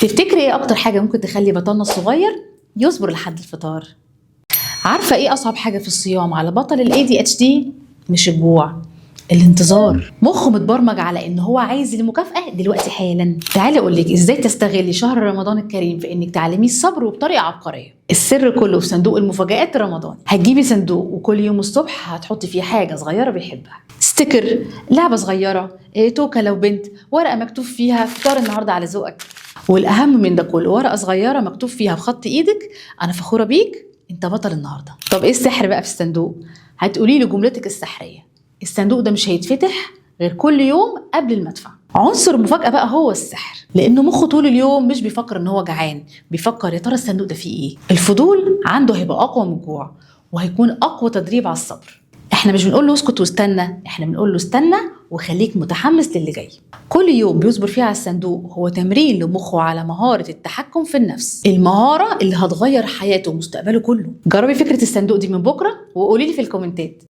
تفتكري ايه اكتر حاجه ممكن تخلي بطلنا الصغير يصبر لحد الفطار؟ عارفه ايه اصعب حاجه في الصيام على بطل الاي دي اتش دي؟ مش الجوع، الانتظار. مخه متبرمج على ان هو عايز المكافاه دلوقتي حالا. تعالي اقول لك ازاي تستغلي شهر رمضان الكريم في انك تعلميه الصبر وبطريقه عبقريه. السر كله في صندوق المفاجآت رمضان. هتجيبي صندوق وكل يوم الصبح هتحطي فيه حاجه صغيره بيحبها، ستيكر، لعبه صغيره، توكه لو بنت، ورقه مكتوب فيها فطار النهارده على ذوقك. والاهم من ده كله ورقه صغيره مكتوب فيها بخط ايدك: انا فخوره بيك، انت بطل النهارده. طب ايه السحر بقى في الصندوق؟ هتقولي لي جملتك السحريه: الصندوق ده مش هيتفتح غير كل يوم قبل المدفع. عنصر المفاجأة بقى هو السحر، لأنه مخه طول اليوم مش بيفكر إن هو جعان، بيفكر يا ترى الصندوق ده فيه إيه. الفضول عنده هيبقى أقوى من الجوع، وهيكون أقوى تدريب على الصبر. إحنا مش بنقول له اسكت واستنى، إحنا بنقول له استنى وخليك متحمس للي جاي. كل يوم بيصبر فيه على الصندوق هو تمرين لمخه على مهارة التحكم في النفس، المهارة اللي هتغير حياته ومستقبله كله. جربي فكرة الصندوق دي من بكرة وقولي لي في الكومنتات.